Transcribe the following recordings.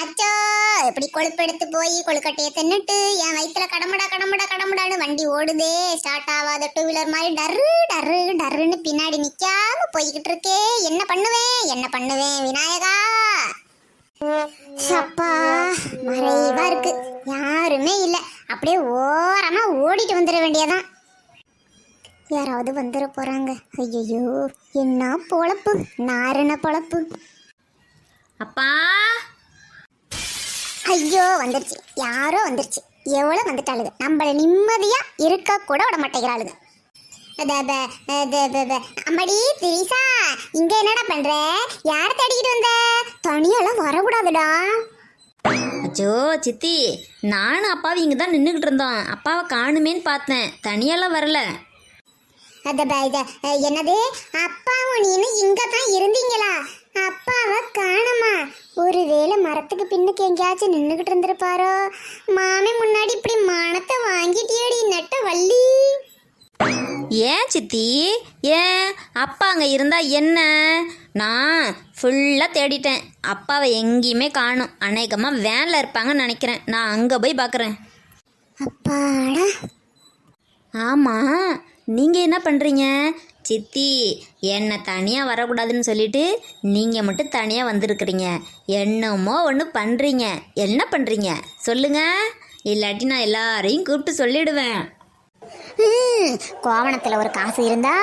ஆச்சோ எப்படி கொழுப்பு எடுத்து போய் கொழுக்கட்டையை தின்னுட்டு என் வயிற்றுல கடமுடா கடமுடா கடமுடான்னு வண்டி ஓடுதே. ஸ்டார்ட் ஆகாத டூ வீலர் மாதிரி டர்ரு டர்ரு டர்ருன்னு பின்னாடி நிக்காம போய்கிட்டு இருக்கே. என்ன பண்ணுவேன் விநாயகா. அப்பா மறைவா இருக்கு, யாருமே இல்லை. அப்படியே ஓரமா ஓடிட்டு வந்துட வேண்டியதான். யாராவது வந்துட போறாங்க. ஐயோ என்ன பொழப்பு, நாரண பொழப்பு. அப்பா ஐயோ வந்துருச்சு, யாரோ வந்துருச்சு. எவ்வளவு வந்துட்டாளுங்க, நம்மள நிம்மதியா இருக்க கூட விட மாட்டேங்கிறாளுங்க. அம்மாடி திரிசா, இங்க என்னடா பண்ற? யார தேடிக்கிட்டு வந்த? தனியெல்லாம் வரக்கூடாதுடா. அச்சோ சித்தி, நானும் அப்பாவும் இங்கே தான் நின்றுக்கிட்டு இருந்தோம். அப்பாவை காணுமேன்னு பார்த்தேன், தனியெல்லாம் வரல. என்னது அப்பாவும் நீனும் இங்க தான் இருந்தீங்களா? அப்பாவை காணமா? ஒருவேளை மரத்துக்கு பின்னுக்கு எங்கேயாச்சும் நின்றுகிட்டு இருந்திருப்பாரோ? மாமே முன்னாடி இப்படி மானத்தை வாங்கிட்டியடி நட்ட வள்ளி. ஏன் சித்தி, ஏன் அப்பா அங்கே இருந்தா என்ன? நான் ஃபுல்லாக தேடிட்டேன், அப்பாவை எங்கேயுமே காணும். அநேகமாக வேனில் இருப்பாங்கன்னு நினைக்கிறேன். நான் அங்கே போய் பார்க்குறேன். அப்பாடா. ஆமாம், நீங்கள் என்ன பண்ணுறீங்க? சித்தி என்னை தனியாக வரக்கூடாதுன்னு சொல்லிட்டு நீங்கள் மட்டும் தனியாக வந்திருக்கிறீங்க. என்னமோ ஒன்று பண்ணுறீங்க. என்ன பண்ணுறீங்க சொல்லுங்கள், இல்லாட்டி நான் எல்லாரையும் கூப்பிட்டு சொல்லிடுவேன். கோவணத்தில் ஒரு காசு இருந்தா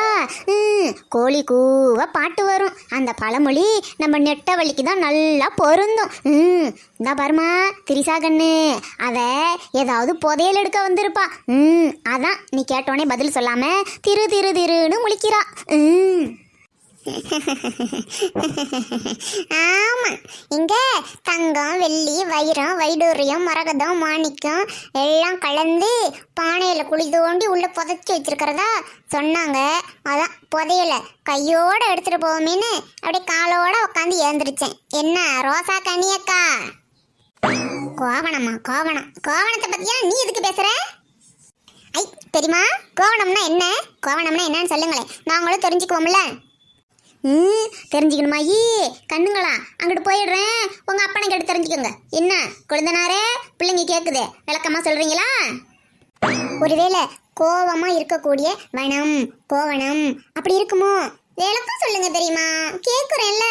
கோழி கூவ பாட்டு வரும். அந்த பழமொழி நம்ம நெட்டவள்ளிக்கு தான் நல்லா பொருந்தும். இந்த பாருமா திரிசா கண்ணு, அவ ஏதாவது புதையல் எடுக்க வந்திருப்பா. அதான் நீ கேட்டோடனே பதில் சொல்லாம திரு திரு திருன்னு முழிக்கிறா. ஆமா, இங்க தங்கம் வெள்ளி வைரம் வைடூரியம் மரகதம் மாணிக்கம் எல்லாம் கலந்து பானையில குழி தோண்டி உள்ள புதைச்சி வச்சிருக்கிறதா சொன்னாங்க. அதான் புதையல கையோட எடுத்துட்டு போவோமேன்னு அப்படியே காலோட உட்காந்து ஏந்திரிச்சேன். என்ன ரோசா கனியக்கா? கோவணத்தை பத்தியா நீ எதுக்கு பேசுற? ஐ தெரியுமா, கோவணம்னா என்னன்னு சொல்லுங்களேன், நாங்களும் தெரிஞ்சுக்குவோம்ல. தெரிஞ்சுக்கணுமா? கண்ணுங்களா, அங்கிட்டு போயிடுறேன். உங்க அப்பனை கேட்டு தெரிஞ்சுக்கோங்க. என்ன குழந்தனாரே, பிள்ளைங்க கேக்குது, விளக்கமா சொல்றீங்களா? ஒருவேளை கோவமா இருக்கக்கூடிய வனம் கோவணம் அப்படி இருக்குமோ? விளக்கம் சொல்லுங்க. தெரியுமா? கேக்குறேன்ல.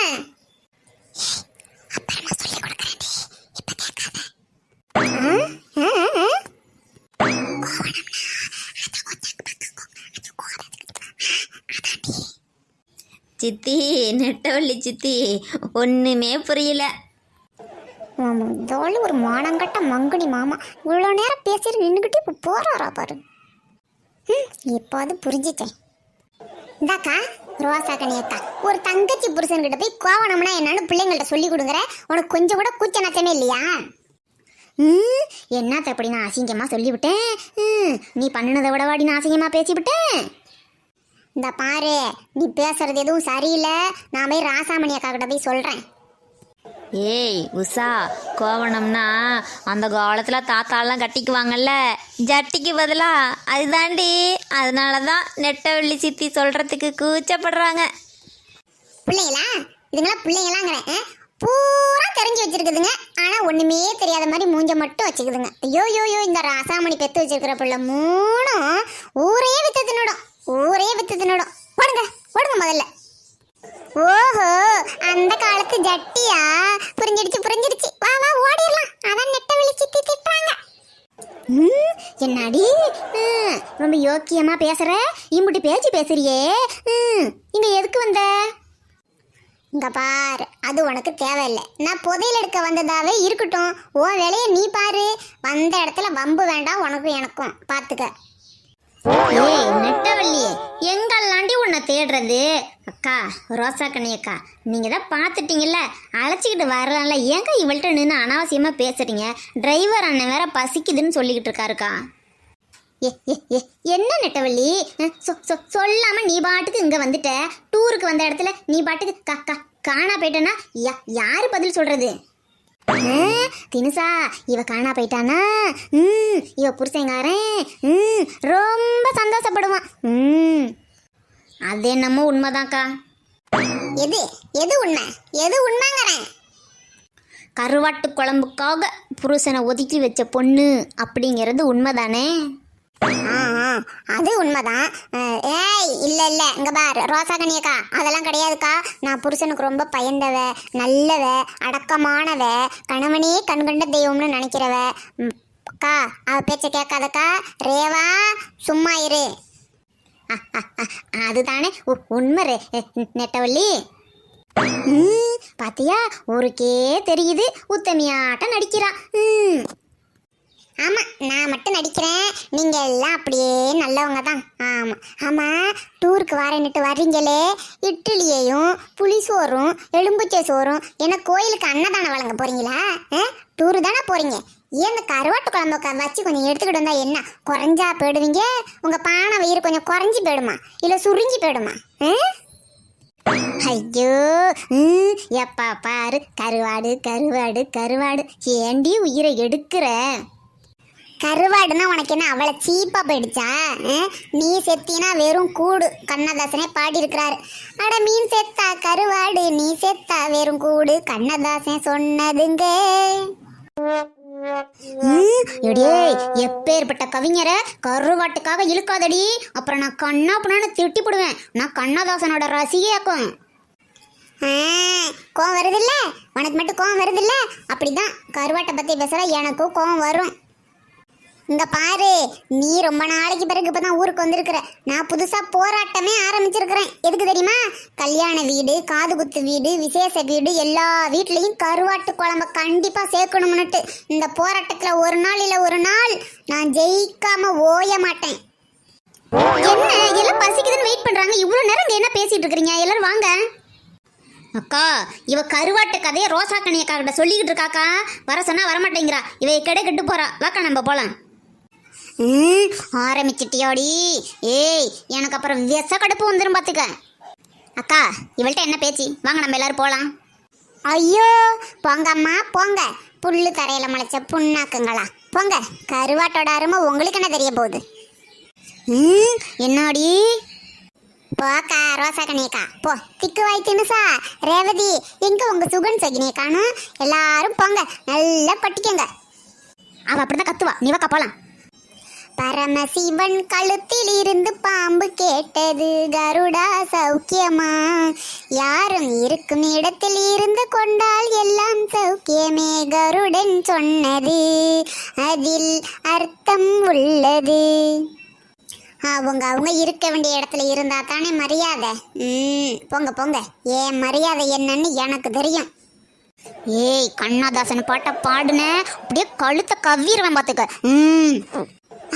அப்புறமா சொல்லி கொடுக்கறேன், இப்ப கேட்காத. சித்தி, நெட்டவள்ளி சித்தி, ஒன்றுமே புரியல. தோல் ஒரு மானங்கட்ட மங்குனி மாமா இவ்வளோ நேரம் பேசிட்டு நின்றுக்கிட்டு இப்போ போறாரா பாரு. இப்போது புரிஞ்சிட்டேன். இந்தாக்கா ரோசா கனியக்கா, ஒரு தங்கச்சி புருஷன்கிட்ட போய் கோவணம்னா என்னன்னு பிள்ளைங்கள்ட்ட சொல்லி கொடுங்குற. உனக்கு கொஞ்சம் கூட கூச்ச நச்சமே இல்லையா? என்னத்த எப்படி நான் அசிங்கமா சொல்லிவிட்டேன்? நீ பண்ணினதை விட வாடி நான் அசிங்கமா பேசிவிட்டேன். இந்த பாரு, நீ பேசுறது எதுவும் சரியில்லை. நான் போய் ராசாமணி அக்கா கிட்ட போய் சொல்றேன். ஏய் உஷா, கோவணம்னா அந்த காலத்தில் தாத்தாலாம் கட்டிக்குவாங்கல்ல, ஜட்டிக்கு பதிலா அதுதாண்டி. அதனால தான் நெட்டவள்ளி சித்தி சொல்கிறதுக்கு கூச்சப்படுறாங்க. பிள்ளைங்களா இதுங்களாம் பிள்ளைங்களாங்கிறேன், பூரா தெரிஞ்சு வச்சிருக்குதுங்க. ஆனால் ஒன்றுமே தெரியாத மாதிரி மூஞ்ச மட்டும் வச்சுக்குதுங்க. ஐயோ இந்த ராசாமணி பெற்று வச்சிருக்கிற பிள்ளை மூணும் ஊரே வித்து தின்னுடும். ஓடுங்க முதல்ல. ஓஹோ, அந்த காலத்து ஜட்டியா? புரிஞ்சிடுச்சு. வா ஓடிடலாம். அதான் நெட்டவள்ளி சித்தி திட்டுறாங்க. என்னடி ரொம்ப யோக்கியமா பேசுற? இம்புட்டி பேச்சு பேசுறியே. இங்க எதுக்கு வந்த? இங்க பாரு, அது உனக்கு தேவையில்லை. நான் புதையல் எடுக்க வந்ததாவே இருக்கட்டும். உன் வேலையை நீ பாரு. வந்த இடத்துல வம்பு வேண்டாம் உனக்கும் எனக்கும், பாத்துக்க. ஏய் நெட்டவள்ளி, எங்கெல்லாண்டி உன்னை தேடுறது? அக்கா ரோசா கனியக்கா, நீங்க தான் பார்த்துட்டீங்கல்ல, அழைச்சிக்கிட்டு வரலாம்ல. ஏங்க இவள்கிட்ட நின்று அனாவசியமா பேசுறீங்க? டிரைவர் அண்ணன் வேற பசிக்குதுன்னு சொல்லிக்கிட்டு இருக்காருக்கா. என்ன நெட்டவள்ளி, சொல்லாம நீ பாட்டுக்கு இங்க வந்துட்ட? டூருக்கு வந்த இடத்துல நீ பாட்டுக்கு காணா போயிட்டனா யாரு பதில் சொல்றது? தினுசா, இவ காணா போயிட்டானா இவ புருஷங்காரன் ரொம்ப சந்தோஷப்படுவான். அது என்னமோ உண்மைதான்க்கா. எது உண்மைங்கிறேன்? கருவாட்டு குழம்புக்காக புருஷனை ஒதுக்கி வச்ச பொண்ணு அப்படிங்கிறது உண்மைதானே? அது உண்மைதான். ஏய் இல்ல இல்ல இங்க பார் ரோசா கண்ணியக்கா, அதெல்லாம் கிடையாதுக்கா. நான் புருஷனுக்கு ரொம்ப பயந்தவ, நல்லவ, அடக்கமானவ, கணவனே கண்கண்ட தெய்வம்னு நினைக்கிறவ. அக்கா அவ பேச்ச கேட்காதக்கா. ரேவா சும்மா இரு. அதுதானே உண்மை நெட்டவள்ளி. பாத்தியா, ஊருக்கே தெரியுது உத்தமியாட்டம் நடிக்கிறா. ஆமா, நான் மட்டும் நடிக்கிறேன், நீங்க எல்லாம் அப்படியே நல்லவங்க தான். ஆமா ஆமா, டூருக்கு வரேன்னுட்டு வர்றீங்களே, இட்லியையும் புளிசோறும் எலும்புச்சை சோறும் என்ன கோயிலுக்கு அன்னதானம் வழங்க போறீங்களா? டூரு தானே போறீங்க, ஏன் இந்த கருவாட்டு குழம்பு வச்சு கொஞ்சம் எடுத்துக்கிட்டு வந்தா என்ன குறைஞ்சா போயிடுவீங்க? உங்க பானை வயிறு கொஞ்சம் குறைஞ்சி போயிடுமா இல்ல சுருங்கி போயிடுமா? ஐயோ, எப்பா பாரு கருவாடு கருவாடு கருவாடு, ஏண்டி உயிரை எடுக்கிற? கருவாடுன்னா உனக்கு என்ன அவ்வளோ சீப்பாக போயிடுச்சா? நீ செத்தினா வெறும் கூடு, கண்ணதாசனே பாடியிருக்கிறாரு. அட மீன் செத்தா கருவாடு, நீ செத்தா வெறும் கூடு, கண்ணதாசன் சொன்னதுங்க. எடியே, எப்பேற்பட்ட கவிஞரை கருவாட்டுக்காக இழுக்காதடி, அப்புறம் நான் கண்ணா புண்ணான்னு திட்டி போடுவேன். நான் கண்ணதாசனோட ரசிகையாக்கும். கோவம் வருதில்ல உனக்கு, மட்டும் கோவம் வருதில்ல? அப்படிதான் கருவாட்டை பற்றி பேசுகிற எனக்கும் கோவம் வரும். இங்க பாரு, நீ ரொம்ப நாளைக்கு பிறகு இப்பதான் ஊருக்கு வந்திருக்கிற. நான் புதுசா போராட்டமே ஆரம்பிச்சிருக்கிறேன். எதுக்கு தெரியுமா? கல்யாண வீடு, காது குத்து வீடு, விசேஷ வீடு, எல்லா வீட்லயும் கருவாட்டு குழம்ப கண்டிப்பா சேர்க்கணும்னுட்டு இந்த போராட்டத்துல ஒரு நாள் இல்ல ஒரு நாள் நான் ஜெயிக்காம ஓய மாட்டேன். என்ன எல்லாம் பசிக்குதுன்னு வெயிட் பண்றாங்க, இவ்வளவு நேரம் என்ன பேசிட்டு இருக்கிறீங்க? எல்லாரும் வாங்க. அக்கா, இவ கருவாட்டு கதையை ரோசா கண்ணியக்கா கிட்ட சொல்லிக்கிட்டு இருக்காக்கா. வர சொன்னா வரமாட்டேங்கிறா. இவ கடை கெட்டு போறா. வாக்கா நம்ம போலாம். ஆரம்பிச்சிட்டியோடி? ஏய், எனக்கு அப்புறம் விஷ கடுப்பு வந்துடும் பார்த்துக்க. அக்கா, இவள்கிட்ட என்ன பேச்சு? வாங்க நம்ம எல்லாரும் போகலாம். ஐயோ போங்கம்மா போங்க, புல்லு தரையில முளைச்ச புண்ணாக்குங்களா போங்க. கருவாட்டோட அருமை உங்களுக்கு என்ன தெரிய போகுது? என்னாடி? போக்கா ரோசா கண்ணியக்கா போ. திக்கு வாய் தினுசா ரேவதி, எங்க உங்க சுகன் சகினியை காணும்? எல்லாரும் போங்க, நல்லா கொட்டிக்கங்க. அவ அப்படிதான் கத்துவா, நீ வாக்கா போலாம். பரமசிவன் கழுத்தில் இருந்து பாம்பு கேட்டது, கருடா சௌக்கியமா? யாரும் இருக்கும் இடத்தில் இருந்து கொண்டால் எல்லாம் சௌக்கியமே, கருடன் சொன்னது அதில் அர்த்தம் உள்ளது. அவங்க இருக்க வேண்டிய இடத்துல இருந்தா தானே மரியாதை. போங்க போங்க, ஏன் மரியாதை என்னன்னு எனக்கு தெரியும். ஏய், கண்ணதாசன் பாட்ட பாடுன அப்படியே கழுத்தை கவ்விடுவேன் பார்த்துக்க.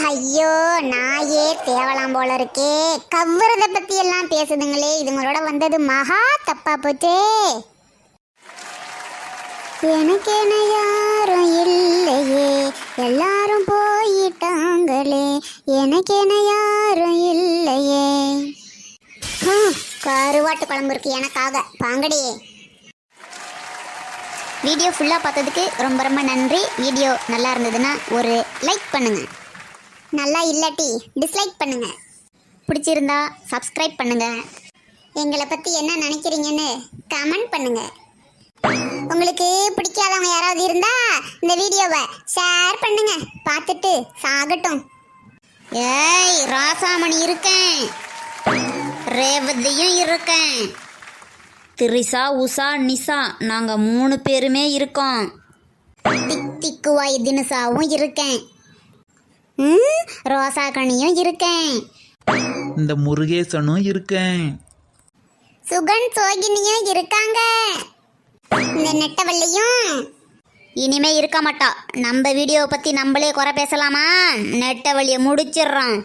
ஐயோ, நாயே தேவலாம் போல இருக்கே. கவ்வுறத பத்தி எல்லாம் பேசுதுங்களே, இதுங்களோட வந்தது மகா தப்பா போச்சே. எனக்கு என்ன யாரும் இல்லையே, எல்லாரும் போயிட்டாங்களே, எனக்கு என்ன யாரும் இல்லையே. கருவாட்டு குழம்பு இருக்கு எனக்காக, பாங்கடி. வீடியோ ஃபுல்லாக பார்த்ததுக்கு ரொம்ப ரொம்ப நன்றி. வீடியோ நல்லா இருந்ததுன்னா ஒரு லைக் பண்ணுங்க, நல்லா இல்லாட்டி டிஸ்லைக் பண்ணுங்க, பிடிச்சிருந்தா சப்ஸ்கிரைப் பண்ணுங்க, எங்களை பற்றி என்ன நினைக்கிறீங்கன்னு கமெண்ட் பண்ணுங்க. உங்களுக்கு பிடிக்காதவங்க யாராவது இருந்தா இந்த வீடியோவை ஷேர் பண்ணுங்க, பார்த்துட்டு சாகட்டும். ஏய், ராசாமணி இருக்கேன், ரேவதியும் இருக்கேன், திரிசா, உஷா, நிஷா, நாங்கள் 3 பேருமே இருக்கோம். திக்குவாய் தினுசாவும் இருக்கேன், ரோசா கனியும் இருக்கேன், இந்த முருகேசனும் இருக்கேன், சுகன் சோகினியும் இருக்காங்க, இந்த நெட்டவள்ளியும் இனிமே இருக்க மாட்டா. நம்ம வீடியோவை பற்றி நம்மளே குறை பேசலாமா? நெட்டவழியை முடிச்சிடுறோம்.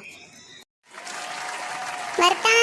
வரட்டா.